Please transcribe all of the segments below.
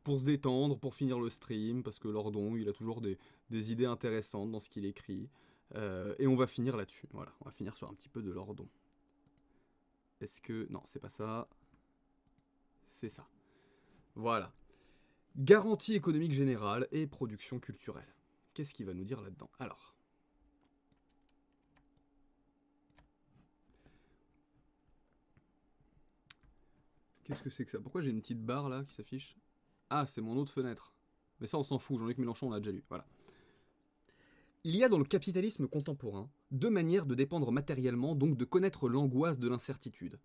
pour se détendre, pour finir le stream, parce que Lordon, il a toujours des idées intéressantes dans ce qu'il écrit. Et on va finir là-dessus, voilà, on va finir sur un petit peu de Lordon. Est-ce que... Non, c'est pas ça. C'est ça. Voilà. Garantie économique générale et production culturelle. Qu'est-ce qu'il va nous dire là-dedans? Alors... Qu'est-ce que c'est que ça? Pourquoi j'ai une petite barre là qui s'affiche? Ah, c'est mon autre fenêtre. Mais ça, on s'en fout, Jean-Luc Mélenchon, on l'a déjà lu. Voilà. Il y a dans le capitalisme contemporain deux manières de dépendre matériellement, donc de connaître l'angoisse de l'incertitude.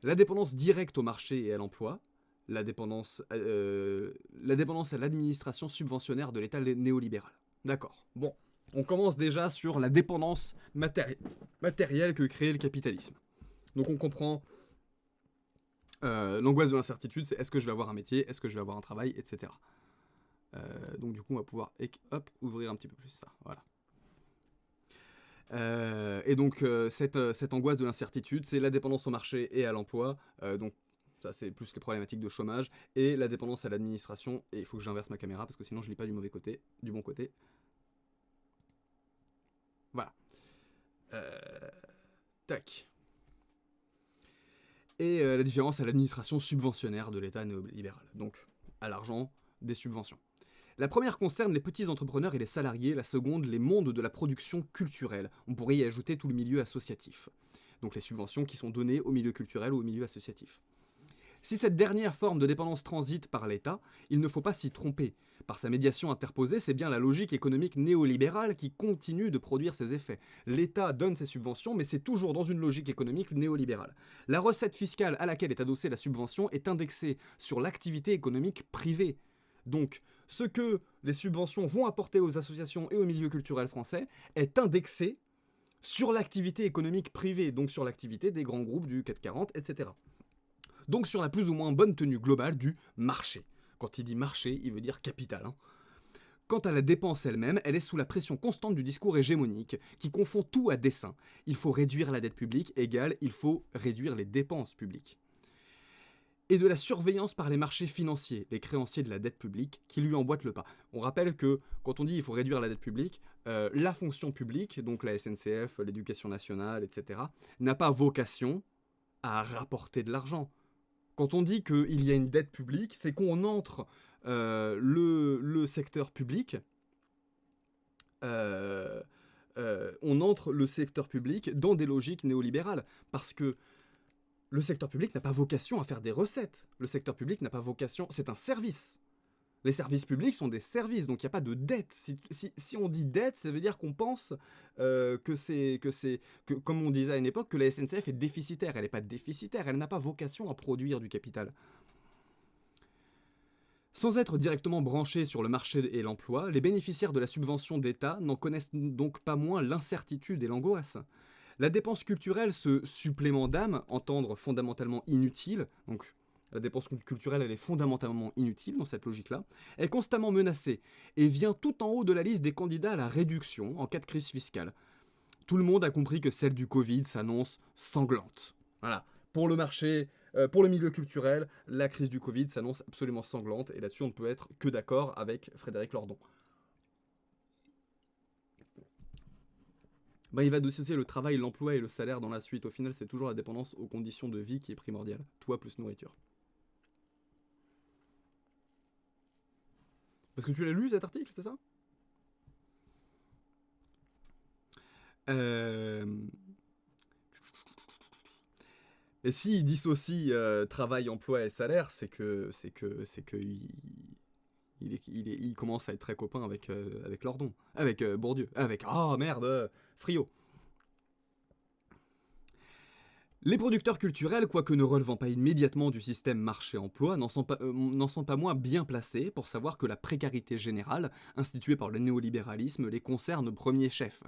La dépendance directe au marché et à l'emploi, la dépendance à l'administration subventionnaire de l'État néolibéral. D'accord. Bon, on commence déjà sur la dépendance matérielle que crée le capitalisme. Donc on comprend l'angoisse de l'incertitude, c'est est-ce que je vais avoir un métier, est-ce que je vais avoir un travail, etc. Donc du coup, on va pouvoir ouvrir un petit peu plus ça. Voilà. Et donc, cette angoisse de l'incertitude, c'est la dépendance au marché et à l'emploi. Donc, ça, c'est plus les problématiques de chômage. Et la dépendance à l'administration. Et il faut que j'inverse ma caméra parce que sinon, je lis pas du mauvais côté, du bon côté. Voilà. Tac. Et la différence à l'administration subventionnaire de l'État néolibéral. Donc, à l'argent des subventions. La première concerne les petits entrepreneurs et les salariés, la seconde les mondes de la production culturelle. On pourrait y ajouter tout le milieu associatif. Donc les subventions qui sont données au milieu culturel ou au milieu associatif. Si cette dernière forme de dépendance transite par l'État, il ne faut pas s'y tromper. Par sa médiation interposée, c'est bien la logique économique néolibérale qui continue de produire ses effets. L'État donne ses subventions, mais c'est toujours dans une logique économique néolibérale. La recette fiscale à laquelle est adossée la subvention est indexée sur l'activité économique privée. Donc, ce que les subventions vont apporter aux associations et au milieu culturel français est indexé sur l'activité économique privée, donc sur l'activité des grands groupes du 440, etc. Donc sur la plus ou moins bonne tenue globale du marché. Quand il dit marché, il veut dire capital. Hein. Quant à la dépense elle-même, elle est sous la pression constante du discours hégémonique, qui confond tout à dessein. Il faut réduire la dette publique, égale il faut réduire les dépenses publiques. Et de la surveillance par les marchés financiers, les créanciers de la dette publique, qui lui emboîtent le pas. On rappelle que quand on dit il faut réduire la dette publique, la fonction publique, donc la SNCF, l'éducation nationale, etc., n'a pas vocation à rapporter de l'argent. Quand on dit qu'il y a une dette publique, c'est qu'on entre le secteur public, on entre le secteur public dans des logiques néolibérales. Parce que le secteur public n'a pas vocation à faire des recettes. Le secteur public n'a pas vocation... C'est un service. Les services publics sont des services, donc il n'y a pas de dette. Si on dit dette, ça veut dire qu'on pense que, comme on disait à une époque, que la SNCF est déficitaire. Elle n'est pas déficitaire, elle n'a pas vocation à produire du capital. Sans être directement branchés sur le marché et l'emploi, les bénéficiaires de la subvention d'État n'en connaissent donc pas moins l'incertitude et l'angoisse. La dépense culturelle, ce supplément d'âme, entendre fondamentalement inutile, donc la dépense culturelle, elle est fondamentalement inutile dans cette logique-là, est constamment menacée et vient tout en haut de la liste des candidats à la réduction en cas de crise fiscale. Tout le monde a compris que celle du Covid s'annonce sanglante. Voilà. Pour le marché, pour le milieu culturel, la crise du Covid s'annonce absolument sanglante et là-dessus on ne peut être que d'accord avec Frédéric Lordon. Bah, il va dissocier le travail, l'emploi et le salaire dans la suite. Au final, c'est toujours la dépendance aux conditions de vie qui est primordiale. Toi plus nourriture. Parce que tu l'as lu cet article, c'est ça? Et s'il dissocie travail, emploi et salaire, c'est que il commence à être très copain avec Lordon, avec Bourdieu, avec Friot. Les producteurs culturels, quoique ne relevant pas immédiatement du système marché-emploi, n'en sont pas moins bien placés pour savoir que la précarité générale, instituée par le néolibéralisme, les concerne au premier chef.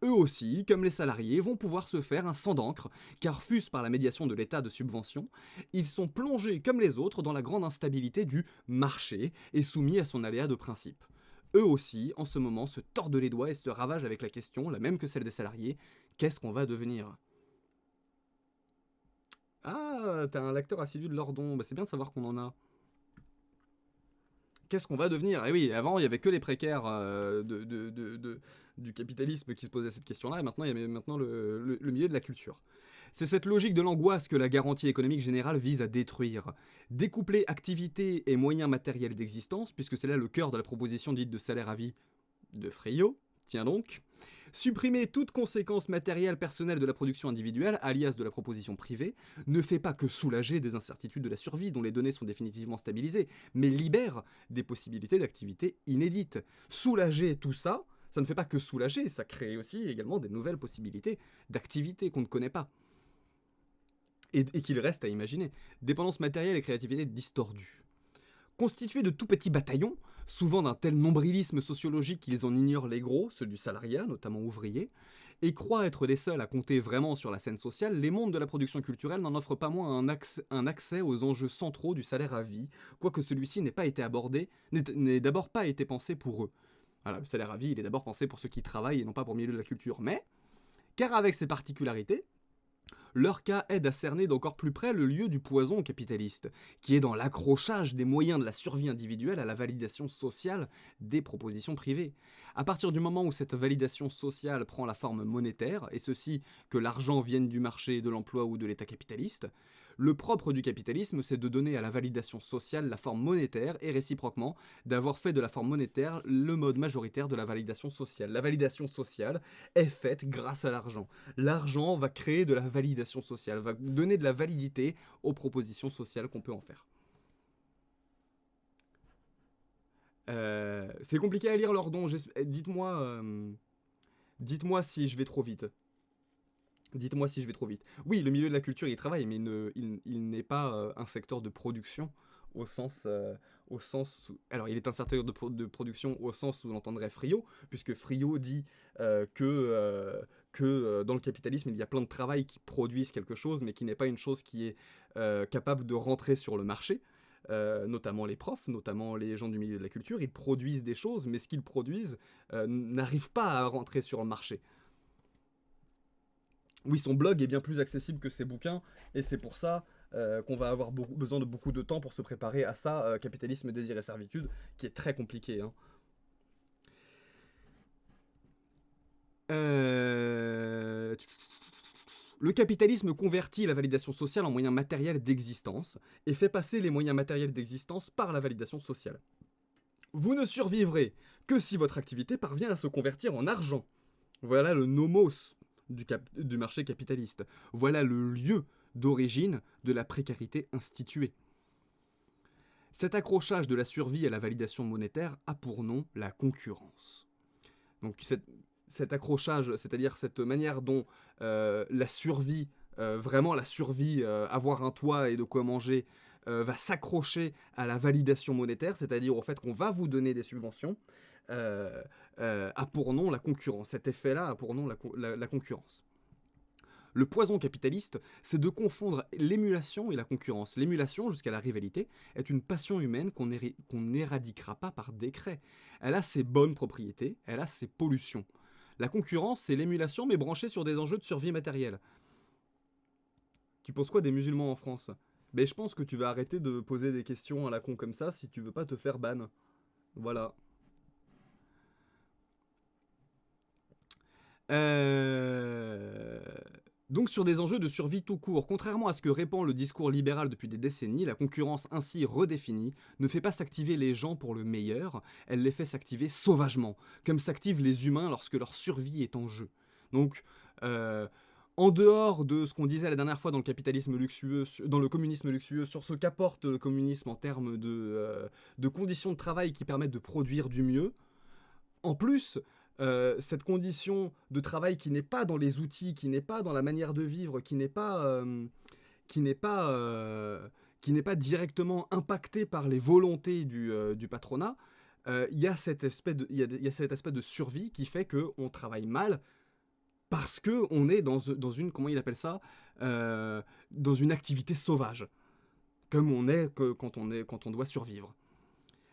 Eux aussi, comme les salariés, vont pouvoir se faire un sang d'encre, car fût-ce par la médiation de l'état de subvention, ils sont plongés comme les autres dans la grande instabilité du marché et soumis à son aléa de principe. Eux aussi, en ce moment, se tordent les doigts et se ravagent avec la question, la même que celle des salariés, qu'est-ce qu'on va devenir ? Ah, t'as un lecteur assidu de Lordon. Bah, c'est bien de savoir qu'on en a. Qu'est-ce qu'on va devenir? Et oui, avant, il y avait que les précaires du capitalisme qui se posaient cette question-là, et maintenant, il y a maintenant le milieu de la culture. C'est cette logique de l'angoisse que la garantie économique générale vise à détruire. Découpler activité et moyens matériels d'existence, puisque c'est là le cœur de la proposition dite de salaire à vie de Friot, tiens donc. Supprimer toute conséquence matérielle personnelle de la production individuelle, alias de la proposition privée, ne fait pas que soulager des incertitudes de la survie dont les données sont définitivement stabilisées, mais libère des possibilités d'activité inédites. Soulager tout ça, ça ne fait pas que soulager, ça crée aussi également des nouvelles possibilités d'activité qu'on ne connaît pas. Et qu'il reste à imaginer. Dépendance matérielle et créativité distordue. Constitués de tout petits bataillons, souvent d'un tel nombrilisme sociologique qu'ils en ignorent les gros, ceux du salariat, notamment ouvriers, et croient être les seuls à compter vraiment sur la scène sociale, les mondes de la production culturelle n'en offrent pas moins un accès aux enjeux centraux du salaire à vie, quoique celui-ci n'ait pas été abordé, n'ait d'abord pas été pensé pour eux. Voilà, le salaire à vie, il est d'abord pensé pour ceux qui travaillent et non pas pour le milieu de la culture. Mais, car avec ses particularités, leur cas aide à cerner d'encore plus près le lieu du poison capitaliste, qui est dans l'accrochage des moyens de la survie individuelle à la validation sociale des propositions privées. À partir du moment où cette validation sociale prend la forme monétaire, et ceci que l'argent vienne du marché, de l'emploi ou de l'État capitaliste, le propre du capitalisme, c'est de donner à la validation sociale la forme monétaire et réciproquement d'avoir fait de la forme monétaire le mode majoritaire de la validation sociale. La validation sociale est faite grâce à l'argent. L'argent va créer de la validation sociale, va donner de la validité aux propositions sociales qu'on peut en faire. C'est compliqué à lire, Lordon. Dites-moi si je vais trop vite. Dites-moi si je vais trop vite. Oui, le milieu de la culture, il travaille, mais il n'est pas un secteur de production au sens... alors, il est un secteur de production au sens où l'entendrait Friot, puisque Friot dit que dans le capitalisme, il y a plein de travail qui produisent quelque chose, mais qui n'est pas une chose qui est capable de rentrer sur le marché. Notamment les profs, notamment les gens du milieu de la culture, ils produisent des choses, mais ce qu'ils produisent n'arrive pas à rentrer sur le marché. Oui, son blog est bien plus accessible que ses bouquins, et c'est pour ça qu'on va avoir besoin de beaucoup de temps pour se préparer à ça, Capitalisme, désir et servitude, qui est très compliqué. Hein. Le capitalisme convertit la validation sociale en moyen matériel d'existence, et fait passer les moyens matériels d'existence par la validation sociale. Vous ne survivrez que si votre activité parvient à se convertir en argent. Voilà le nomos du marché capitaliste. Voilà le lieu d'origine de la précarité instituée. Cet accrochage de la survie à la validation monétaire a pour nom la concurrence. Donc cet accrochage, c'est-à-dire cette manière dont la survie, vraiment la survie, avoir un toit et de quoi manger, va s'accrocher à la validation monétaire, c'est-à-dire au fait qu'on va vous donner des subventions, a pour nom la concurrence. Cet effet-là a pour nom la concurrence. Le poison capitaliste, c'est de confondre l'émulation et la concurrence. L'émulation, jusqu'à la rivalité, est une passion humaine qu'on n'éradiquera pas par décret. Elle a ses bonnes propriétés, elle a ses pollutions. La concurrence, c'est l'émulation, mais branchée sur des enjeux de survie matérielle. Tu penses quoi des musulmans en France? Mais je pense que tu vas arrêter de poser des questions à la con comme ça si tu veux pas te faire ban. Voilà. Donc sur des enjeux de survie tout court, contrairement à ce que répand le discours libéral depuis des décennies, la concurrence ainsi redéfinie ne fait pas s'activer les gens pour le meilleur, elle les fait s'activer sauvagement, comme s'activent les humains lorsque leur survie est en jeu. Donc, en dehors de ce qu'on disait la dernière fois dans le capitalisme luxueux, dans le communisme luxueux, sur ce qu'apporte le communisme en termes de conditions de travail qui permettent de produire du mieux, en plus... cette condition de travail qui n'est pas dans les outils, qui n'est pas dans la manière de vivre, qui n'est pas directement impactée par les volontés du patronat, il y a cet aspect de survie qui fait qu'on travaille mal parce qu'on est dans une, comment il appelle ça, dans une activité sauvage, comme on est quand on doit survivre.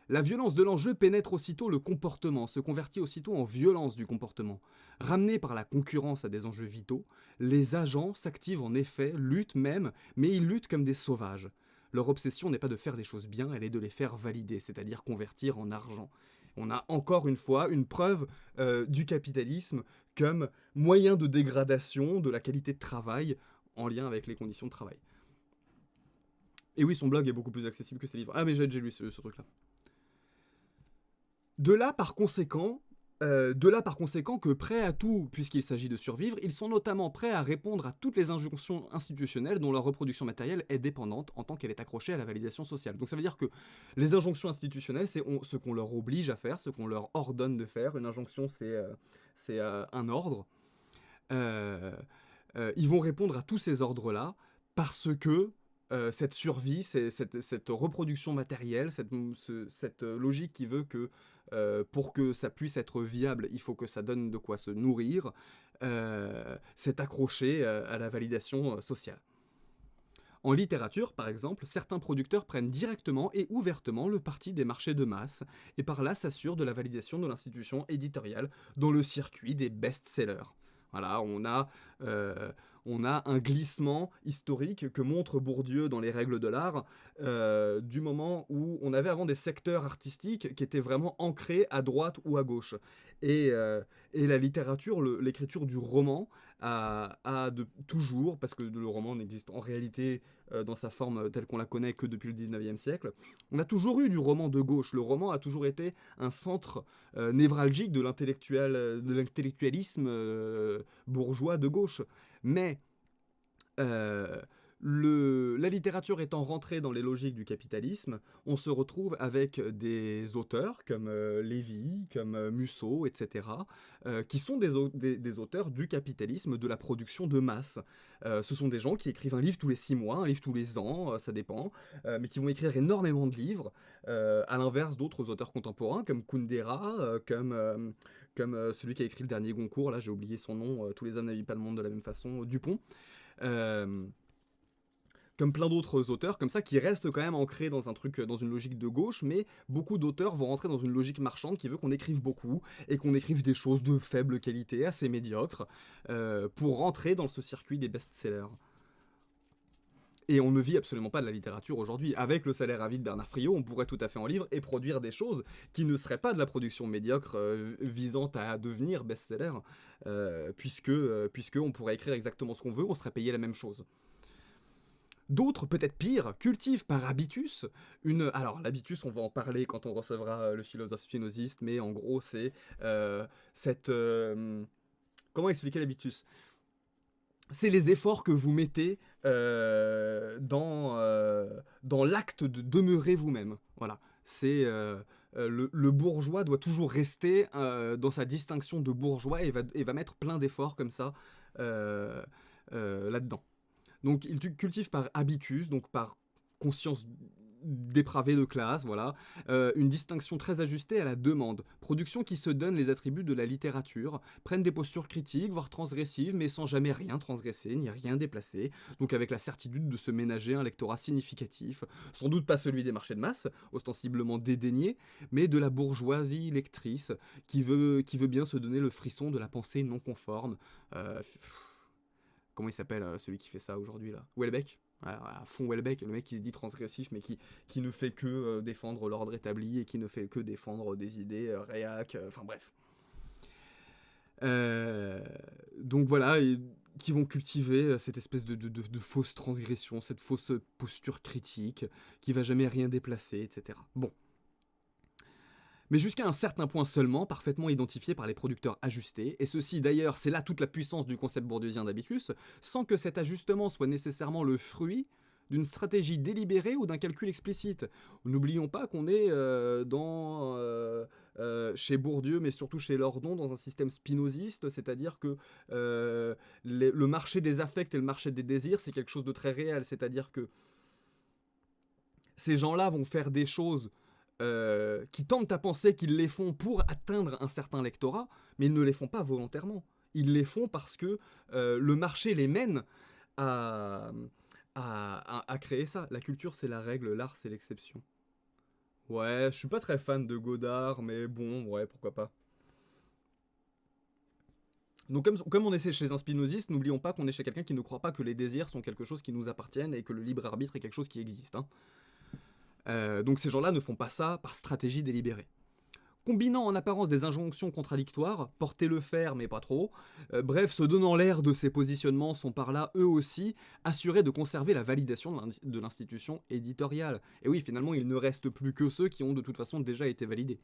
La violence de l'enjeu pénètre aussitôt le comportement, se convertit aussitôt en violence du comportement. Ramenés par la concurrence à des enjeux vitaux, les agents s'activent en effet, luttent même, mais ils luttent comme des sauvages. Leur obsession n'est pas de faire les choses bien, elle est de les faire valider, c'est-à-dire convertir en argent. On a encore une fois une preuve du capitalisme comme moyen de dégradation de la qualité de travail en lien avec les conditions de travail. Et oui, son blog est beaucoup plus accessible que ses livres. Ah mais j'ai lu ce truc-là. De là par conséquent que prêts à tout, puisqu'il s'agit de survivre, ils sont notamment prêts à répondre à toutes les injonctions institutionnelles dont leur reproduction matérielle est dépendante en tant qu'elle est accrochée à la validation sociale. Donc ça veut dire que les injonctions institutionnelles, c'est ce qu'on leur oblige à faire, ce qu'on leur ordonne de faire. Une injonction, c'est un ordre. Ils vont répondre à tous ces ordres-là parce que cette survie, cette reproduction matérielle, cette logique qui veut que pour que ça puisse être viable, il faut que ça donne de quoi se nourrir, c'est accroché à la validation sociale. En littérature, par exemple, certains producteurs prennent directement et ouvertement le parti des marchés de masse, et par là s'assurent de la validation de l'institution éditoriale dans le circuit des best-sellers. Voilà, on a un glissement historique que montre Bourdieu dans les règles de l'art, du moment où on avait avant des secteurs artistiques qui étaient vraiment ancrés à droite ou à gauche. Et la littérature, l'écriture du roman, toujours, parce que le roman n'existe en réalité dans sa forme telle qu'on la connaît que depuis le 19e siècle, on a toujours eu du roman de gauche. Le roman a toujours été un centre névralgique de l'intellectualisme bourgeois de gauche. Mais la littérature étant rentrée dans les logiques du capitalisme, on se retrouve avec des auteurs comme Lévy, comme Musso, etc., qui sont des auteurs du capitalisme, de la production de masse. Ce sont des gens qui écrivent un livre tous les 6 mois, un livre tous les ans, ça dépend, mais qui vont écrire énormément de livres, à l'inverse d'autres auteurs contemporains comme Kundera, comme celui qui a écrit le dernier Goncourt, là j'ai oublié son nom, tous les hommes n'habillent pas le monde de la même façon, Dupont. Comme plein d'autres auteurs comme ça qui restent quand même ancrés dans un truc, dans une logique de gauche, mais beaucoup d'auteurs vont rentrer dans une logique marchande qui veut qu'on écrive beaucoup et qu'on écrive des choses de faible qualité, assez médiocres, pour rentrer dans ce circuit des best-sellers. Et on ne vit absolument pas de la littérature aujourd'hui. Avec le salaire à vie de Bernard Friot, on pourrait tout à fait en vivre et produire des choses qui ne seraient pas de la production médiocre visant à devenir best-seller, puisque on pourrait écrire exactement ce qu'on veut, on serait payé la même chose. D'autres, peut-être pires, cultivent par habitus Alors, l'habitus, on va en parler quand on recevra le philosophe spinoziste, mais en gros, c'est comment expliquer l'habitus ? C'est les efforts que vous mettez dans l'acte de demeurer vous-même. Voilà. C'est le bourgeois doit toujours rester dans sa distinction de bourgeois et va mettre plein d'efforts comme ça là-dedans. Donc il cultive par habitus, donc par conscience dépravée de classe, voilà, une distinction très ajustée à la demande. Production qui se donne les attributs de la littérature, prennent des postures critiques, voire transgressives, mais sans jamais rien transgresser, ni rien déplacer, donc avec la certitude de se ménager un lectorat significatif, sans doute pas celui des marchés de masse, ostensiblement dédaigné, mais de la bourgeoisie lectrice, qui veut bien se donner le frisson de la pensée non conforme. Comment il s'appelle celui qui fait ça aujourd'hui là ? Houellebecq ? À fond Houellebecq, le mec qui se dit transgressif mais qui ne fait que défendre l'ordre établi et qui ne fait que défendre des idées réac, enfin bref. Donc voilà, qui vont cultiver cette espèce de fausse transgression, cette fausse posture critique, qui va jamais rien déplacer, etc. Bon. Mais jusqu'à un certain point seulement, parfaitement identifié par les producteurs ajustés, et ceci d'ailleurs, c'est là toute la puissance du concept bourdieusien d'habitus, sans que cet ajustement soit nécessairement le fruit d'une stratégie délibérée ou d'un calcul explicite. N'oublions pas qu'on est chez Bourdieu, mais surtout chez Lordon, dans un système spinoziste, c'est-à-dire que le marché des affects et le marché des désirs, c'est quelque chose de très réel, c'est-à-dire que ces gens-là vont faire des choses qui tentent à penser qu'ils les font pour atteindre un certain lectorat, mais ils ne les font pas volontairement. Ils les font parce que le marché les mène à créer ça. La culture, c'est la règle, l'art, c'est l'exception. Ouais, je suis pas très fan de Godard, mais bon, ouais, pourquoi pas. Donc comme on est chez un spinoziste, n'oublions pas qu'on est chez quelqu'un qui ne croit pas que les désirs sont quelque chose qui nous appartiennent et que le libre arbitre est quelque chose qui existe. Hein. Donc ces gens-là ne font pas ça par stratégie délibérée. Combinant en apparence des injonctions contradictoires, porter le fer mais pas trop, bref, se donnant l'air de ces positionnements sont par là, eux aussi, assurés de conserver la validation de l'institution éditoriale. Et oui, finalement, il ne reste plus que ceux qui ont de toute façon déjà été validés.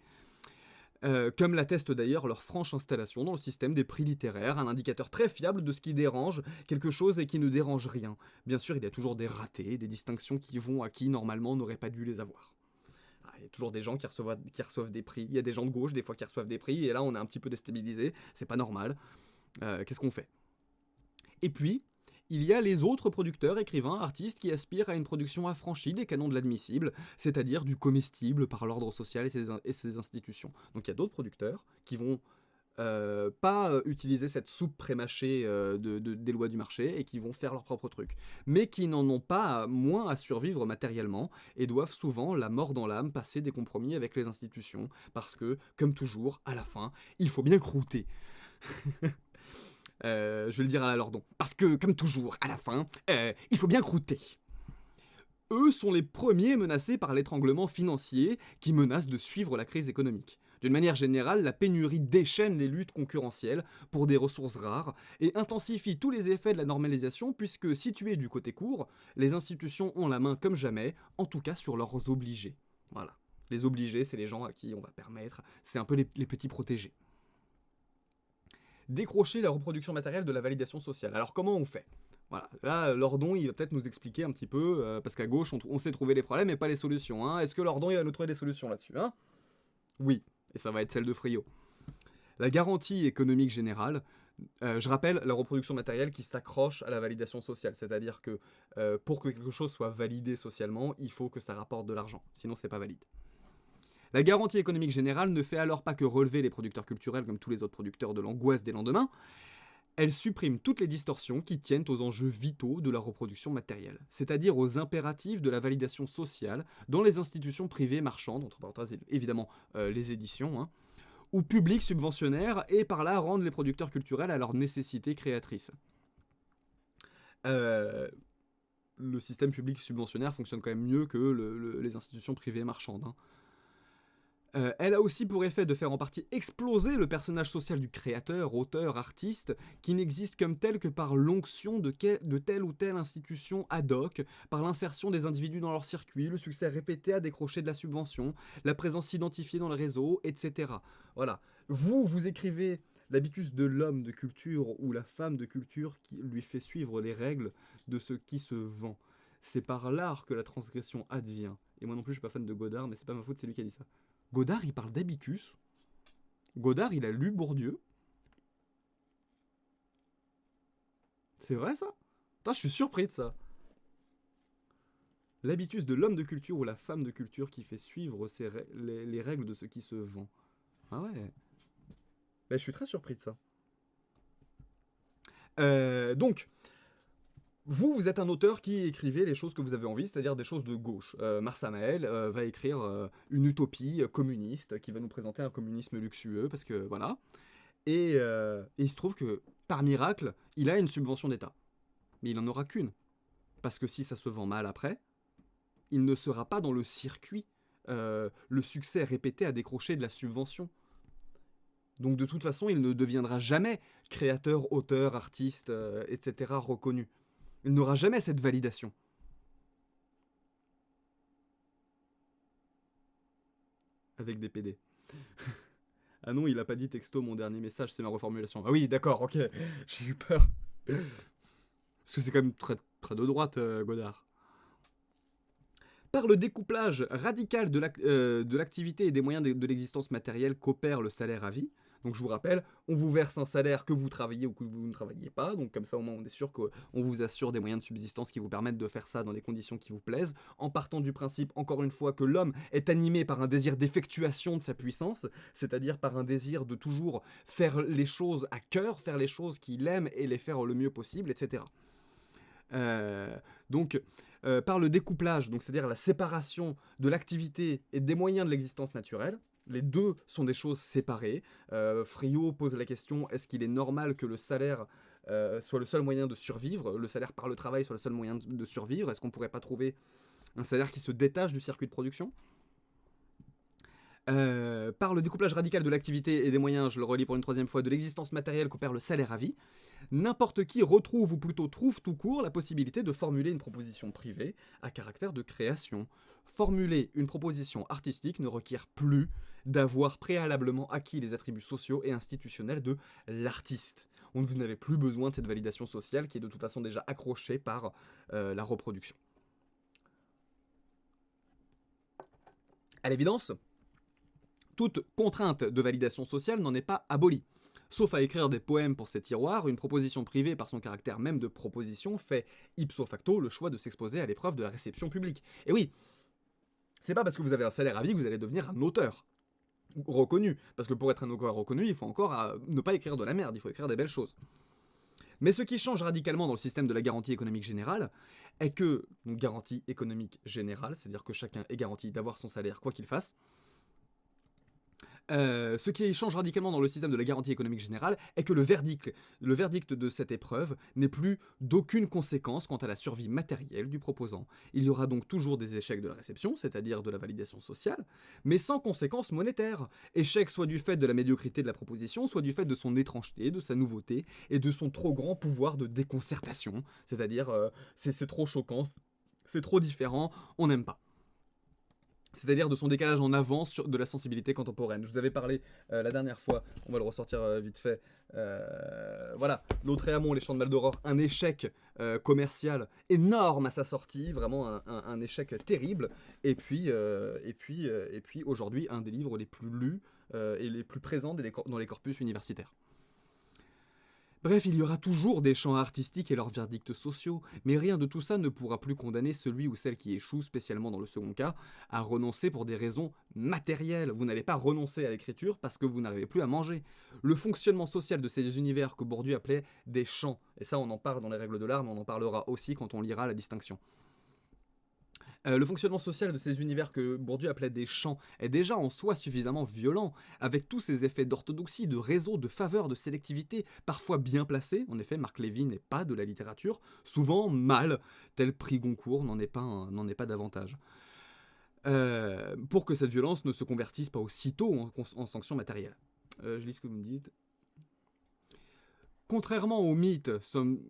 Comme l'atteste d'ailleurs leur franche installation dans le système des prix littéraires, un indicateur très fiable de ce qui dérange quelque chose et qui ne dérange rien. Bien sûr, il y a toujours des ratés, des distinctions qui vont à qui normalement n'auraient pas dû les avoir. Il y a toujours des gens qui reçoivent des prix, il y a des gens de gauche des fois qui reçoivent des prix, et là on est un petit peu déstabilisé, c'est pas normal. Qu'est-ce qu'on fait? Et puis, il y a les autres producteurs, écrivains, artistes qui aspirent à une production affranchie des canons de l'admissible, c'est-à-dire du comestible par l'ordre social et ses institutions. Donc il y a d'autres producteurs qui vont pas utiliser cette soupe prémâchée des lois du marché et qui vont faire leur propre truc, mais qui n'en ont pas moins à survivre matériellement et doivent souvent, la mort dans l'âme, passer des compromis avec les institutions, parce que, comme toujours, à la fin, il faut bien croûter. Je vais le dire à la Lordon. Parce que, comme toujours, à la fin, il faut bien croûter. Eux sont les premiers menacés par l'étranglement financier qui menace de suivre la crise économique. D'une manière générale, la pénurie déchaîne les luttes concurrentielles pour des ressources rares et intensifie tous les effets de la normalisation puisque, situés du côté court, les institutions ont la main comme jamais, en tout cas sur leurs obligés. Voilà. Les obligés, c'est les gens à qui on va permettre, c'est un peu les petits protégés. Décrocher la reproduction matérielle de la validation sociale. Alors comment on fait? Voilà, là, Lordon, il va peut-être nous expliquer un petit peu, parce qu'à gauche, on sait trouver les problèmes et pas les solutions. Hein. Est-ce que Lordon, il va nous trouver des solutions là-dessus, hein? Oui, et ça va être celle de Friot. La garantie économique générale, je rappelle la reproduction matérielle qui s'accroche à la validation sociale, c'est-à-dire que pour que quelque chose soit validé socialement, il faut que ça rapporte de l'argent, sinon c'est pas valide. La garantie économique générale ne fait alors pas que relever les producteurs culturels comme tous les autres producteurs de l'angoisse des lendemains, elle supprime toutes les distorsions qui tiennent aux enjeux vitaux de la reproduction matérielle, c'est-à-dire aux impératifs de la validation sociale dans les institutions privées marchandes, entre parenthèses évidemment les éditions, hein, ou publiques subventionnaires, et par là rendre les producteurs culturels à leur nécessité créatrice. Le système public subventionnaire fonctionne quand même mieux que les institutions privées marchandes. Hein. Elle a aussi pour effet de faire en partie exploser le personnage social du créateur, auteur, artiste, qui n'existe comme tel que par l'onction de telle ou telle institution ad hoc, par l'insertion des individus dans leur circuit, le succès répété à décrocher de la subvention, la présence identifiée dans le réseau, etc. Voilà. Vous écrivez l'habitus de l'homme de culture ou la femme de culture qui lui fait suivre les règles de ce qui se vend. C'est par l'art que la transgression advient. Et moi non plus, je suis pas fan de Godard, mais c'est pas ma faute, c'est lui qui a dit ça. Godard, il parle d'habitus. Godard, il a lu Bourdieu. C'est vrai, ça? Putain, je suis surpris de ça. L'habitus de l'homme de culture ou la femme de culture qui fait suivre les règles de ce qui se vend. Ah ouais. Bah, je suis très surpris de ça. Donc, vous êtes un auteur qui écrivait les choses que vous avez envie, c'est-à-dire des choses de gauche. Marsa Mael va écrire une utopie communiste qui va nous présenter un communisme luxueux, parce que voilà. Et il se trouve que, par miracle, il a une subvention d'État. Mais il n'en aura qu'une. Parce que si ça se vend mal après, il ne sera pas dans le circuit, le succès répété à décrocher de la subvention. Donc de toute façon, il ne deviendra jamais créateur, auteur, artiste, etc. reconnu. Il n'aura jamais cette validation. Avec des PD. Ah non, il a pas dit texto mon dernier message, c'est ma reformulation. Ah oui, d'accord, ok. J'ai eu peur. Parce que c'est quand même très, très de droite, Godard. Par le découplage radical de l'activité et des moyens de l'existence matérielle qu'opère le salaire à vie. Donc je vous rappelle, on vous verse un salaire que vous travaillez ou que vous ne travaillez pas, donc comme ça au moins on est sûr qu'on vous assure des moyens de subsistance qui vous permettent de faire ça dans les conditions qui vous plaisent, en partant du principe, encore une fois, que l'homme est animé par un désir d'effectuation de sa puissance, c'est-à-dire par un désir de toujours faire les choses à cœur, faire les choses qu'il aime et les faire le mieux possible, etc. Donc par le découplage, donc c'est-à-dire la séparation de l'activité et des moyens de l'existence naturelle, Les deux sont des choses séparées. Friot pose la question, est-ce qu'il est normal que le salaire soit le seul moyen de survivre, le salaire par le travail soit le seul moyen de survivre? Est-ce qu'on pourrait pas trouver un salaire qui se détache du circuit de production? Par le découplage radical de l'activité et des moyens, je le relis pour une troisième fois, de l'existence matérielle qu'opère le salaire à vie, n'importe qui retrouve, ou plutôt trouve tout court, la possibilité de formuler une proposition privée à caractère de création. Formuler une proposition artistique ne requiert plus d'avoir préalablement acquis les attributs sociaux et institutionnels de l'artiste. Vous n'avez plus besoin de cette validation sociale qui est de toute façon déjà accrochée par la reproduction. À l'évidence, toute contrainte de validation sociale n'en est pas abolie. Sauf à écrire des poèmes pour ses tiroirs, une proposition privée par son caractère même de proposition fait ipso facto le choix de s'exposer à l'épreuve de la réception publique. Et oui, c'est pas parce que vous avez un salaire à vie que vous allez devenir un auteur reconnu. Parce que pour être un auteur reconnu, il faut encore ne pas écrire de la merde, il faut écrire des belles choses. Mais ce qui change radicalement dans le système de la garantie économique générale est que, donc garantie économique générale, c'est-à-dire que chacun est garanti d'avoir son salaire quoi qu'il fasse, ce qui change radicalement dans le système de la garantie économique générale est que le verdict de cette épreuve n'est plus d'aucune conséquence quant à la survie matérielle du proposant. Il y aura donc toujours des échecs de la réception, c'est-à-dire de la validation sociale, mais sans conséquence monétaire. Échec soit du fait de la médiocrité de la proposition, soit du fait de son étrangeté, de sa nouveauté et de son trop grand pouvoir de déconcertation, c'est-à-dire c'est trop choquant, c'est trop différent, on n'aime pas. C'est-à-dire de son décalage en avant de la sensibilité contemporaine. Je vous avais parlé la dernière fois, on va le ressortir vite fait. Voilà, Lautréamont, les Champs de Maldoror, un échec commercial énorme à sa sortie, vraiment un échec terrible. Et puis aujourd'hui, un des livres les plus lus et les plus présents dans les corpus universitaires. Bref, il y aura toujours des champs artistiques et leurs verdicts sociaux, mais rien de tout ça ne pourra plus condamner celui ou celle qui échoue, spécialement dans le second cas, à renoncer pour des raisons matérielles. Vous n'allez pas renoncer à l'écriture parce que vous n'arrivez plus à manger. Le fonctionnement social de ces univers que Bourdieu appelait des champs, et ça on en parle dans les règles de l'art, mais on en parlera aussi quand on lira la distinction. Le fonctionnement social de ces univers que Bourdieu appelait des champs est déjà en soi suffisamment violent, avec tous ces effets d'orthodoxie, de réseau, de faveur, de sélectivité, parfois bien placés. En effet, Marc Lévy n'est pas de la littérature, souvent mal, tel prix Goncourt n'en est pas davantage. Pour que cette violence ne se convertisse pas aussitôt en sanction matérielle. Je lis ce que vous me dites. Contrairement au mythe, somme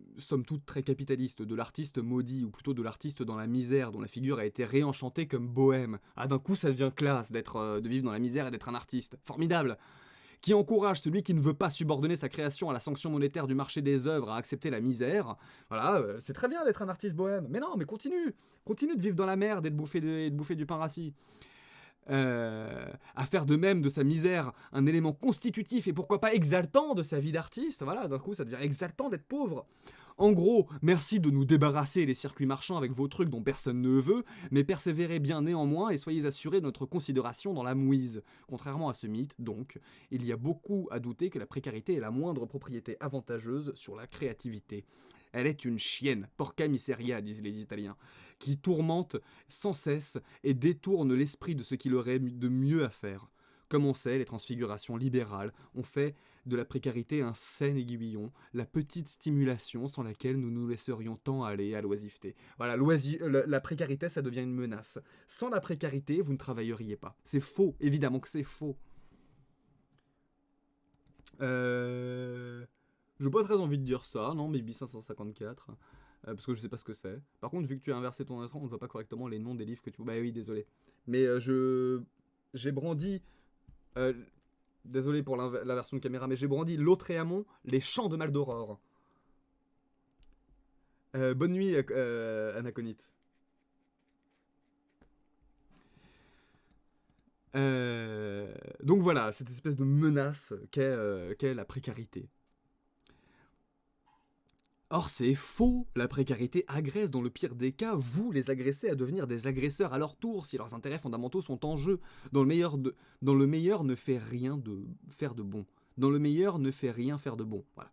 toute très capitaliste, de l'artiste maudit, ou plutôt de l'artiste dans la misère, dont la figure a été réenchantée comme bohème, d'un coup ça devient classe de vivre dans la misère et d'être un artiste, formidable, qui encourage celui qui ne veut pas subordonner sa création à la sanction monétaire du marché des œuvres à accepter la misère. Voilà, c'est très bien d'être un artiste bohème, mais non, mais continue de vivre dans la merde et de bouffer du pain rassis. À faire de même de sa misère un élément constitutif et pourquoi pas exaltant de sa vie d'artiste. Voilà, d'un coup ça devient exaltant d'être pauvre. En gros, merci de nous débarrasser les circuits marchands avec vos trucs dont personne ne veut, mais persévérez bien néanmoins et soyez assurés de notre considération dans la mouise. Contrairement à ce mythe, donc, il y a beaucoup à douter que la précarité est la moindre propriété avantageuse sur la créativité. Elle est une chienne, porca miseria, disent les Italiens, qui tourmente sans cesse et détourne l'esprit de ce qu'il aurait de mieux à faire. Comme on sait, les transfigurations libérales ont fait de la précarité un sain aiguillon, la petite stimulation sans laquelle nous nous laisserions tant aller à l'oisiveté. Voilà, la précarité, ça devient une menace. Sans la précarité, vous ne travailleriez pas. C'est faux, évidemment que c'est faux. J'ai pas très envie de dire ça, non, Maybe 554, parce que je sais pas ce que c'est. Par contre, vu que tu as inversé ton écran, on ne voit pas correctement les noms des livres que tu... Bah oui, désolé. Mais j'ai brandi... désolé pour l'inversion de caméra, mais j'ai brandi Lautréamont, les Champs de Maldoror. Bonne nuit, Anaconite. Donc voilà, cette espèce de menace qu'est la précarité. Or c'est faux, la précarité agresse dans le pire des cas, vous les agressez à devenir des agresseurs à leur tour si leurs intérêts fondamentaux sont en jeu. Dans le meilleur ne fait rien faire de bon. Dans le meilleur ne fait rien faire de bon. Voilà.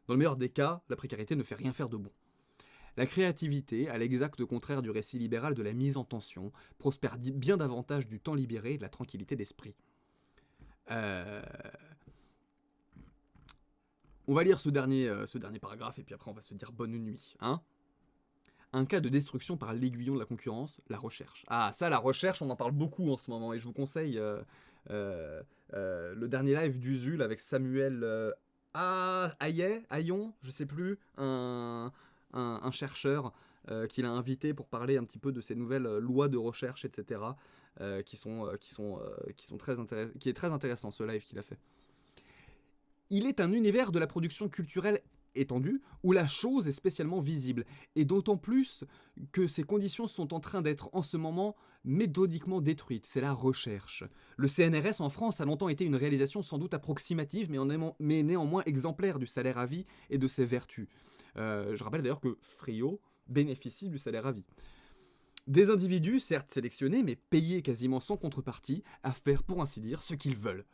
Dans le meilleur des cas, la précarité ne fait rien faire de bon. La créativité, à l'exact contraire du récit libéral de la mise en tension, prospère bien davantage du temps libéré et de la tranquillité d'esprit. Euh, On va lire ce dernier paragraphe et puis après on va se dire bonne nuit. Hein. Un cas de destruction par l'aiguillon de la concurrence, la recherche. Ah, ça, la recherche, on en parle beaucoup en ce moment et je vous conseille le dernier live d'Usul avec Samuel Ayon, je sais plus, un chercheur qu'il a invité pour parler un petit peu de ces nouvelles lois de recherche, etc. Qui est très intéressant ce live qu'il a fait. Il est un univers de la production culturelle étendue où la chose est spécialement visible, et d'autant plus que ces conditions sont en train d'être en ce moment méthodiquement détruites, c'est la recherche. Le CNRS en France a longtemps été une réalisation sans doute approximative, mais néanmoins exemplaire du salaire à vie et de ses vertus. Je rappelle d'ailleurs que Frio bénéficie du salaire à vie. Des individus, certes sélectionnés, mais payés quasiment sans contrepartie, à faire pour ainsi dire ce qu'ils veulent.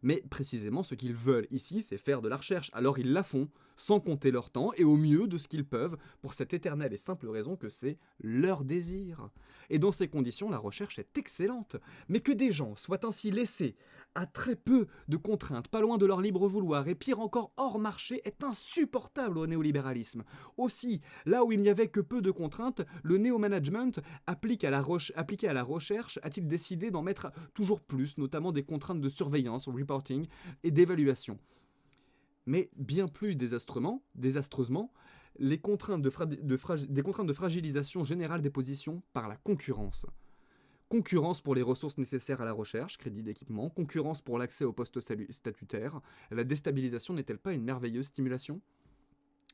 Mais précisément ce qu'ils veulent ici, c'est faire de la recherche, alors ils la font, sans compter leur temps et au mieux de ce qu'ils peuvent, pour cette éternelle et simple raison que c'est leur désir. Et dans ces conditions, la recherche est excellente, mais que des gens soient ainsi laissés à très peu de contraintes, pas loin de leur libre vouloir, et pire encore hors marché, est insupportable au néolibéralisme. Aussi, là où il n'y avait que peu de contraintes, le néo-management appliqué à la recherche a-t-il décidé d'en mettre toujours plus, notamment des contraintes de surveillance, reporting et d'évaluation. Mais bien plus désastreusement, des contraintes de fragilisation générale des positions par la concurrence. Concurrence pour les ressources nécessaires à la recherche, crédit d'équipement, concurrence pour l'accès aux postes statutaires. La déstabilisation n'est-elle pas une merveilleuse stimulation ?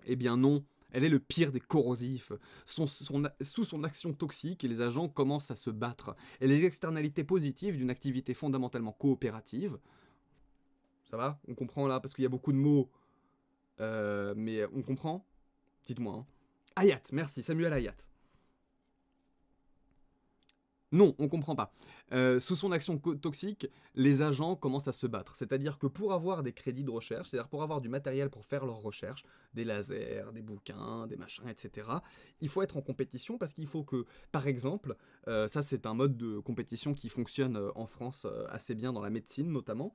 Eh bien non, elle est le pire des corrosifs. Sous son action toxique, les agents commencent à se battre. Et les externalités positives d'une activité fondamentalement coopérative, ça va ? On comprend là, parce qu'il y a beaucoup de mots, mais on comprend ? Dites-moi. Hein. Hayat, merci, Samuel Hayat. Non, on comprend pas. Sous son action toxique, les agents commencent à se battre. C'est-à-dire que pour avoir des crédits de recherche, c'est-à-dire pour avoir du matériel pour faire leurs recherches, des lasers, des bouquins, des machins, etc., il faut être en compétition parce qu'il faut que, par exemple, ça c'est un mode de compétition qui fonctionne en France assez bien dans la médecine notamment,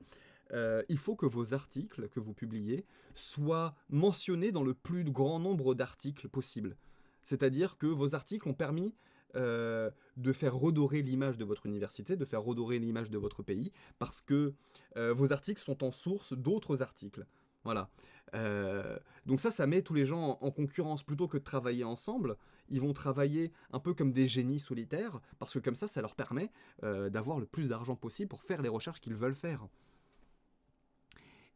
il faut que vos articles que vous publiez soient mentionnés dans le plus grand nombre d'articles possible. C'est-à-dire que vos articles ont permis de faire redorer l'image de votre université, de faire redorer l'image de votre pays, parce que vos articles sont en source d'autres articles. Voilà. Donc ça met tous les gens en concurrence. Plutôt que de travailler ensemble, ils vont travailler un peu comme des génies solitaires, parce que comme ça leur permet d'avoir le plus d'argent possible pour faire les recherches qu'ils veulent faire.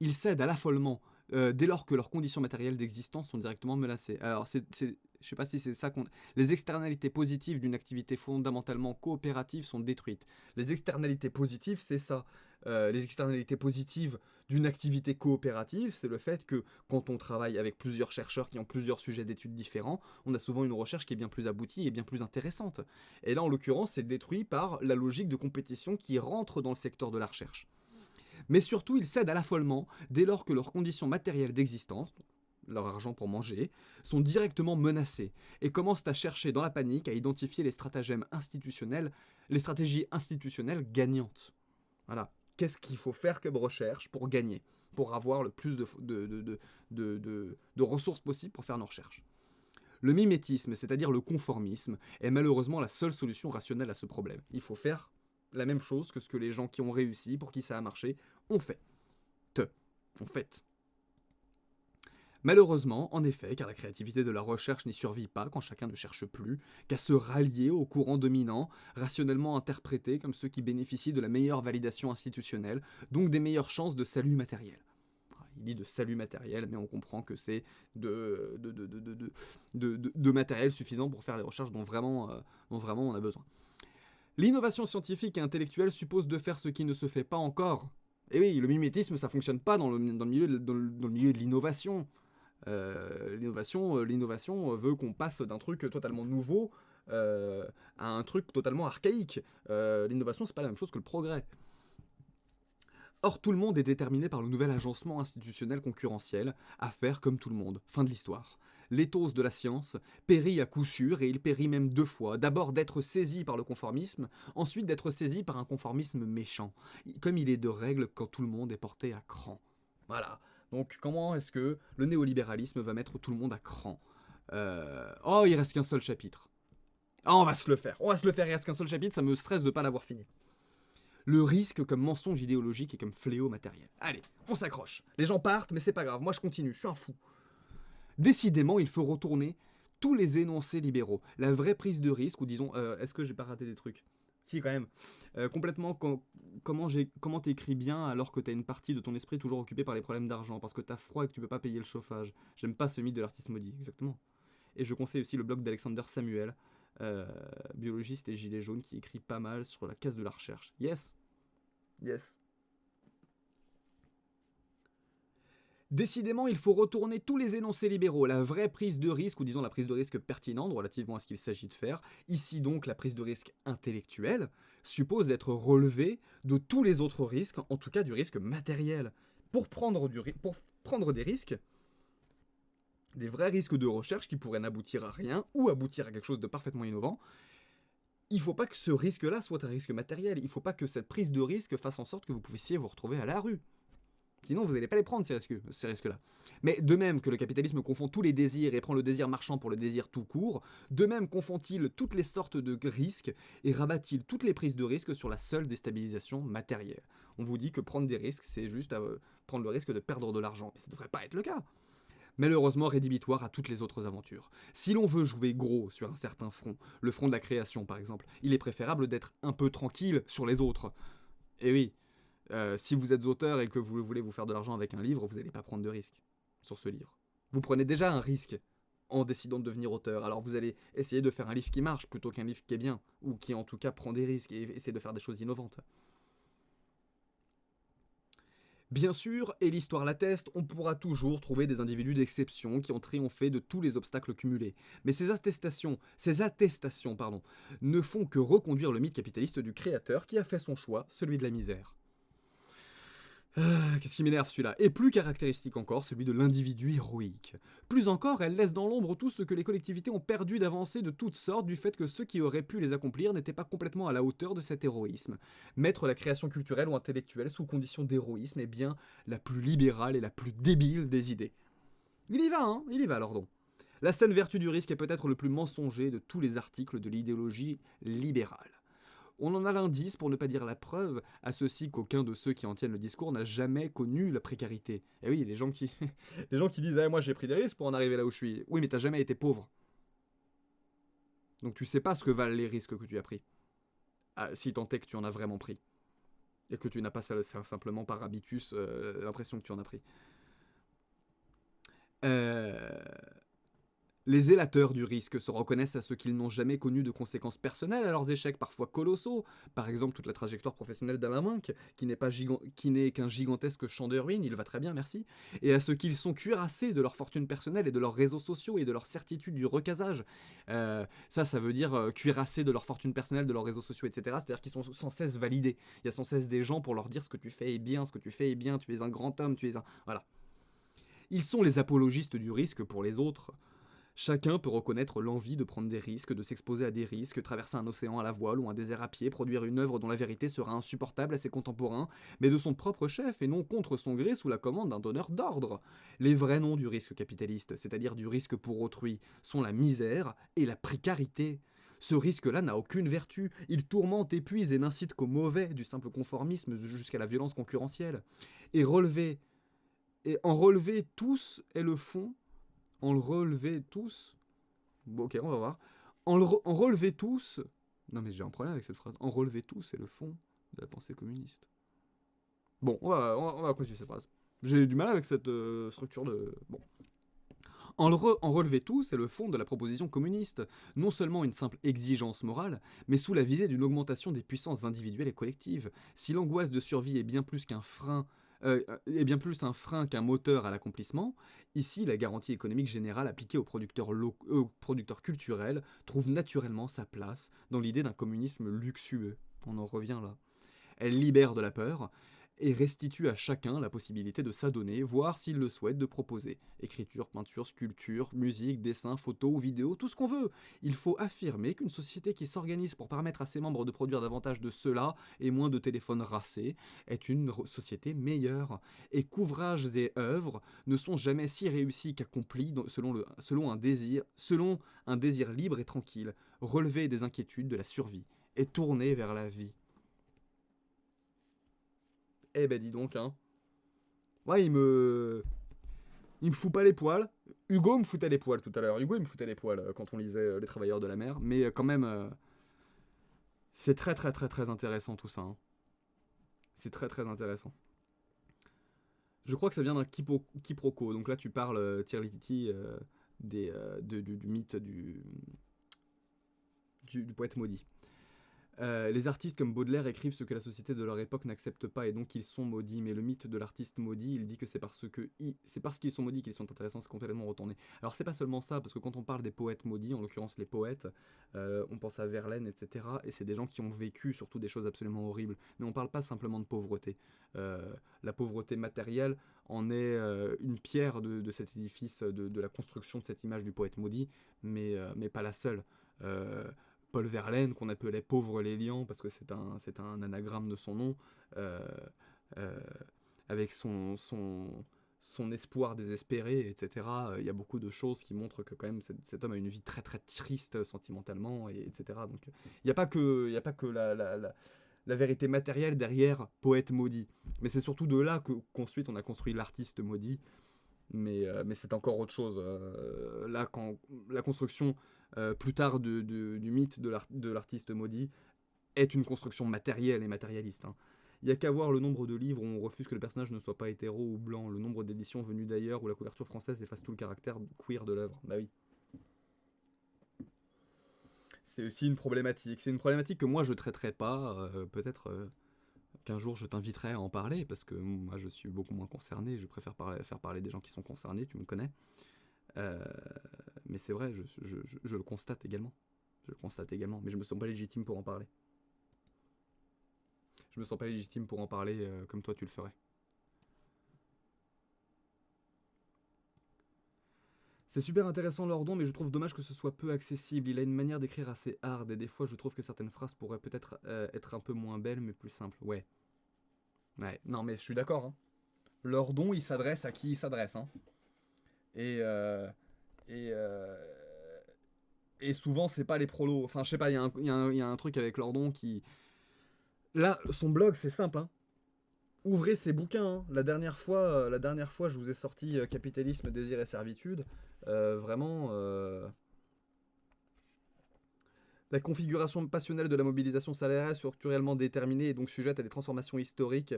Ils cèdent à l'affolement dès lors que leurs conditions matérielles d'existence sont directement menacées. Alors, je sais pas si c'est ça qu'on... Les externalités positives d'une activité fondamentalement coopérative sont détruites. Les externalités positives, c'est ça. Les externalités positives d'une activité coopérative, c'est le fait que quand on travaille avec plusieurs chercheurs qui ont plusieurs sujets d'études différents, on a souvent une recherche qui est bien plus aboutie et bien plus intéressante. Et là, en l'occurrence, c'est détruit par la logique de compétition qui rentre dans le secteur de la recherche. Mais surtout, ils cèdent à l'affolement dès lors que leurs conditions matérielles d'existence, leur argent pour manger, sont directement menacées et commencent à chercher dans la panique à identifier les stratégies institutionnelles gagnantes. Voilà. Qu'est-ce qu'il faut faire comme recherche pour gagner, pour avoir le plus de ressources possibles pour faire nos recherches. Le mimétisme, c'est-à-dire le conformisme, est malheureusement la seule solution rationnelle à ce problème. Il faut faire la même chose que ce que les gens qui ont réussi, pour qui ça a marché, ont fait. Malheureusement, en effet, car la créativité de la recherche n'y survit pas quand chacun ne cherche plus qu'à se rallier au courant dominant, rationnellement interprété comme ceux qui bénéficient de la meilleure validation institutionnelle, donc des meilleures chances de salut matériel. Il dit de salut matériel, mais on comprend que c'est de matériel suffisant pour faire les recherches dont vraiment on a besoin. L'innovation scientifique et intellectuelle suppose de faire ce qui ne se fait pas encore. Et oui, le mimétisme, ça fonctionne pas dans le milieu de l'innovation. L'innovation veut qu'on passe d'un truc totalement nouveau à un truc totalement archaïque. L'innovation, c'est pas la même chose que le progrès. Or, tout le monde est déterminé par le nouvel agencement institutionnel concurrentiel à faire comme tout le monde. Fin de l'histoire. l'éthos de la science, périt à coup sûr, et il périt même 2 fois. D'abord d'être saisi par le conformisme, ensuite d'être saisi par un conformisme méchant, comme il est de règle quand tout le monde est porté à cran. Voilà. Donc comment est-ce que le néolibéralisme va mettre tout le monde à cran? Oh, il reste qu'un seul chapitre. Ah, on va se le faire, il reste qu'un seul chapitre, ça me stresse de pas l'avoir fini. Le risque comme mensonge idéologique et comme fléau matériel. Allez, on s'accroche. Les gens partent, mais c'est pas grave, moi je continue, je suis un fou. Décidément, il faut retourner tous les énoncés libéraux. La vraie prise de risque, ou disons, est-ce que j'ai pas raté des trucs? Si, quand même. Complètement, comment t'écris bien alors que t'as une partie de ton esprit toujours occupée par les problèmes d'argent, parce que t'as froid et que tu peux pas payer le chauffage. J'aime pas ce mythe de l'artiste maudit, exactement. Et je conseille aussi le blog d'Alexander Samuel, biologiste et gilet jaune, qui écrit pas mal sur la case de la recherche. Yes. Yes. Décidément, il faut retourner tous les énoncés libéraux, la vraie prise de risque, ou disons la prise de risque pertinente relativement à ce qu'il s'agit de faire. Ici donc, la prise de risque intellectuelle suppose d'être relevée de tous les autres risques, en tout cas du risque matériel. Pour prendre des risques, des vrais risques de recherche qui pourraient n'aboutir à rien, ou aboutir à quelque chose de parfaitement innovant, il ne faut pas que ce risque-là soit un risque matériel, il ne faut pas que cette prise de risque fasse en sorte que vous puissiez vous retrouver à la rue. Sinon, vous n'allez pas les prendre, ces risques-là. Mais de même que le capitalisme confond tous les désirs et prend le désir marchand pour le désir tout court, de même confond-il toutes les sortes de risques et rabat-il toutes les prises de risques sur la seule déstabilisation matérielle. On vous dit que prendre des risques, c'est juste prendre le risque de perdre de l'argent. Mais ça ne devrait pas être le cas. Malheureusement rédhibitoire à toutes les autres aventures. Si l'on veut jouer gros sur un certain front, le front de la création par exemple, il est préférable d'être un peu tranquille sur les autres. Et oui, si vous êtes auteur et que vous voulez vous faire de l'argent avec un livre, vous n'allez pas prendre de risque sur ce livre. Vous prenez déjà un risque en décidant de devenir auteur, alors vous allez essayer de faire un livre qui marche plutôt qu'un livre qui est bien, ou qui en tout cas prend des risques et essaie de faire des choses innovantes. Bien sûr, et l'histoire l'atteste, on pourra toujours trouver des individus d'exception qui ont triomphé de tous les obstacles cumulés. Mais ces attestations, ne font que reconduire le mythe capitaliste du créateur qui a fait son choix, celui de la misère. Qu'est-ce qui m'énerve celui-là? Et plus caractéristique encore, celui de l'individu héroïque. Plus encore, elle laisse dans l'ombre tout ce que les collectivités ont perdu d'avancées de toutes sortes du fait que ceux qui auraient pu les accomplir n'étaient pas complètement à la hauteur de cet héroïsme. Mettre la création culturelle ou intellectuelle sous condition d'héroïsme est bien la plus libérale et la plus débile des idées. Il y va, Lordon. La saine vertu du risque est peut-être le plus mensonger de tous les articles de l'idéologie libérale. On en a l'indice, pour ne pas dire la preuve, à ceci qu'aucun de ceux qui en tiennent le discours n'a jamais connu la précarité. Et oui, les gens qui disent « moi j'ai pris des risques pour en arriver là où je suis ». Oui, mais t'as jamais été pauvre. Donc tu sais pas ce que valent les risques que tu as pris. Si tant est que tu en as vraiment pris. Et que tu n'as pas simplement par habitus l'impression que tu en as pris. Les zélateurs du risque se reconnaissent à ceux qu'ils n'ont jamais connu de conséquences personnelles à leurs échecs parfois colossaux, par exemple toute la trajectoire professionnelle d'Alain Minck, qui n'est qu'un gigantesque champ de ruines, il va très bien, merci, et à ceux qui sont cuirassés de leur fortune personnelle et de leurs réseaux sociaux et de leur certitude du recasage. Ça veut dire cuirassés de leur fortune personnelle, de leurs réseaux sociaux, etc. C'est-à-dire qu'ils sont sans cesse validés. Il y a sans cesse des gens pour leur dire ce que tu fais est bien, tu es un grand homme, tu es un... Voilà. Ils sont les apologistes du risque pour les autres. Chacun peut reconnaître l'envie de prendre des risques, de s'exposer à des risques, traverser un océan à la voile ou un désert à pied, produire une œuvre dont la vérité sera insupportable à ses contemporains, mais de son propre chef et non contre son gré sous la commande d'un donneur d'ordre. Les vrais noms du risque capitaliste, c'est-à-dire du risque pour autrui, sont la misère et la précarité. Ce risque-là n'a aucune vertu, il tourmente, épuise et n'incite qu'au mauvais, du simple conformisme jusqu'à la violence concurrentielle. Et en relever tous est le fond. En le relever tous... Bon, ok, on va voir. En relever tous... Non mais j'ai un problème avec cette phrase. En relever tous, c'est le fond de la pensée communiste. Bon, on va continuer cette phrase. J'ai du mal avec cette structure de... Bon. En relever tous, c'est le fond de la proposition communiste. Non seulement une simple exigence morale, mais sous la visée d'une augmentation des puissances individuelles et collectives. Si l'angoisse de survie est bien plus qu'un frein... est bien plus un frein qu'un moteur à l'accomplissement, ici la garantie économique générale appliquée aux producteurs culturels trouve naturellement sa place dans l'idée d'un communisme luxueux. On en revient là. Elle libère de la peur, et restitue à chacun la possibilité de s'adonner, voire s'il le souhaite, de proposer. Écriture, peinture, sculpture, musique, dessin, photo ou vidéo, tout ce qu'on veut. Il faut affirmer qu'une société qui s'organise pour permettre à ses membres de produire davantage de cela et moins de téléphones racés est une société meilleure, et qu'ouvrages et œuvres ne sont jamais si réussis qu'accomplis selon un désir libre et tranquille, relevé des inquiétudes de la survie et tourné vers la vie. Eh ben dis donc, hein. Ouais, il me fout pas les poils. Hugo me foutait les poils tout à l'heure. Hugo, il me foutait les poils quand on lisait Les Travailleurs de la Mer. Mais quand même, c'est très très très très intéressant tout ça. Hein. C'est très très intéressant. Je crois que ça vient d'un quiproquo. Donc là, tu parles, Tirliti, du mythe du poète maudit. Les artistes comme Baudelaire écrivent ce que la société de leur époque n'accepte pas et donc ils sont maudits. Mais le mythe de l'artiste maudit, il dit que c'est parce qu'ils sont maudits qu'ils sont intéressants, c'est complètement retourné. Alors c'est pas seulement ça, parce que quand on parle des poètes maudits, en l'occurrence les poètes, on pense à Verlaine, etc. Et c'est des gens qui ont vécu surtout des choses absolument horribles. Mais on parle pas simplement de pauvreté. La pauvreté matérielle en est une pierre de cet édifice, de la construction de cette image du poète maudit, mais pas la seule. Paul Verlaine, qu'on appelait Pauvre Lélian, parce que c'est un anagramme de son nom, euh, euh, avec son espoir désespéré, etc. Il y a beaucoup de choses qui montrent que quand même cet homme a une vie très très triste sentimentalement, etc. Donc il n'y a pas que la vérité matérielle derrière Poète maudit. Mais c'est surtout de là qu'ensuite on a construit l'artiste maudit. Mais c'est encore autre chose. Là, quand la construction plus tard du mythe de l'artiste maudit est une construction matérielle et matérialiste. Hein. Il n'y a qu'à voir le nombre de livres où on refuse que le personnage ne soit pas hétéro ou blanc, le nombre d'éditions venues d'ailleurs où la couverture française efface tout le caractère queer de l'œuvre. Bah oui. C'est aussi une problématique. C'est une problématique que moi je traiterai pas. Peut-être qu'un jour je t'inviterai à en parler parce que moi je suis beaucoup moins concerné. Je préfère faire parler des gens qui sont concernés, tu me connais. Euh, mais c'est vrai, je le constate également. Je le constate également, mais je me sens pas légitime pour en parler. Je me sens pas légitime pour en parler comme toi tu le ferais. C'est super intéressant Lordon, mais je trouve dommage que ce soit peu accessible. Il a une manière d'écrire assez hard, et des fois je trouve que certaines phrases pourraient peut-être être un peu moins belles, mais plus simples. Ouais. Ouais, non mais je suis d'accord. Hein. Lordon, il s'adresse à qui il s'adresse. Hein. Et, euh, et, euh, et souvent, c'est pas les prolos. Enfin, je sais pas, il y a un truc avec Lordon qui... Là, son blog, c'est simple. Hein. Ouvrez ses bouquins. Hein. La dernière fois, je vous ai sorti Capitalisme, désir et servitude. Vraiment... La configuration passionnelle de la mobilisation salariale est structurellement déterminée et donc sujette à des transformations historiques.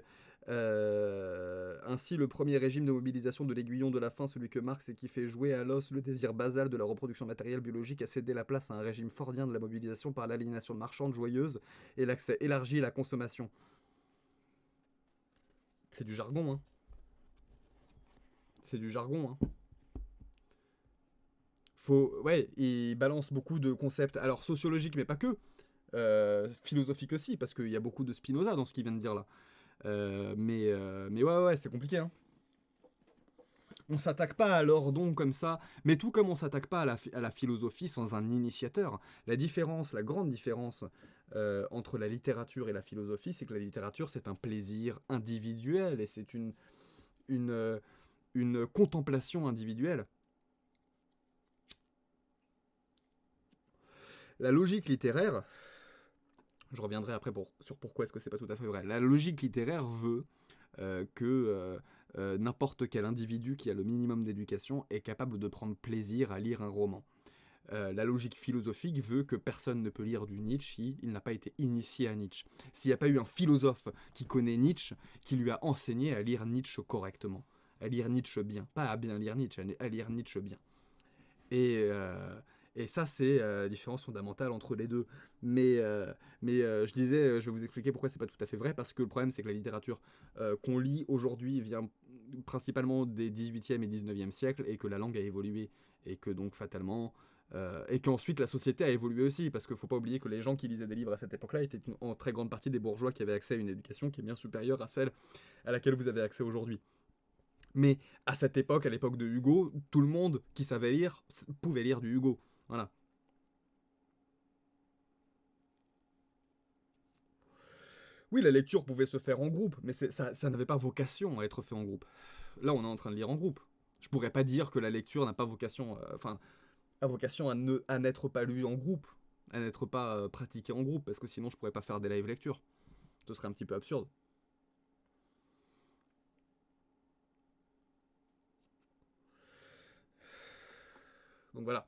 Ainsi, le premier régime de mobilisation de l'aiguillon de la faim, celui que Marx et qui fait jouer à l'os le désir basal de la reproduction matérielle biologique, a cédé la place à un régime fordien de la mobilisation par l'aliénation marchande joyeuse et l'accès élargi à la consommation. C'est du jargon, hein. C'est du jargon, hein. Ouais, il balance beaucoup de concepts, alors sociologiques, mais pas que. Philosophiques aussi, parce qu'il y a beaucoup de Spinoza dans ce qu'il vient de dire là. Mais ouais, c'est compliqué. Hein. On s'attaque pas à l'ordon comme ça, mais tout comme on s'attaque pas à la philosophie sans un initiateur. La grande différence entre la littérature et la philosophie, c'est que la littérature, c'est un plaisir individuel et c'est une contemplation individuelle. La logique littéraire, je reviendrai après sur pourquoi est-ce que c'est pas tout à fait vrai. La logique littéraire veut que n'importe quel individu qui a le minimum d'éducation est capable de prendre plaisir à lire un roman. La logique philosophique veut que personne ne peut lire du Nietzsche s'il n'a pas été initié à Nietzsche. S'il n'y a pas eu un philosophe qui connaît Nietzsche, qui lui a enseigné à lire Nietzsche correctement, à lire Nietzsche bien, pas à bien lire Nietzsche, à lire Nietzsche bien. Et ça, c'est la différence fondamentale entre les deux. Mais je disais, je vais vous expliquer pourquoi c'est pas tout à fait vrai, parce que le problème, c'est que la littérature qu'on lit aujourd'hui vient principalement des 18e et 19e siècles, et que la langue a évolué, et que donc fatalement, Et qu'ensuite la société a évolué aussi, parce qu'il faut pas oublier que les gens qui lisaient des livres à cette époque-là étaient en très grande partie des bourgeois qui avaient accès à une éducation qui est bien supérieure à celle à laquelle vous avez accès aujourd'hui. Mais à cette époque, à l'époque de Hugo, tout le monde qui savait lire pouvait lire du Hugo. Voilà. Oui, la lecture pouvait se faire en groupe, mais ça n'avait pas vocation à être fait en groupe. Là, on est en train de lire en groupe. Je pourrais pas dire que la lecture n'a pas vocation, a vocation à n'être pas lue en groupe, à n'être pas pratiquée en groupe, parce que sinon je pourrais pas faire des live lectures. Ce serait un petit peu absurde. Donc voilà.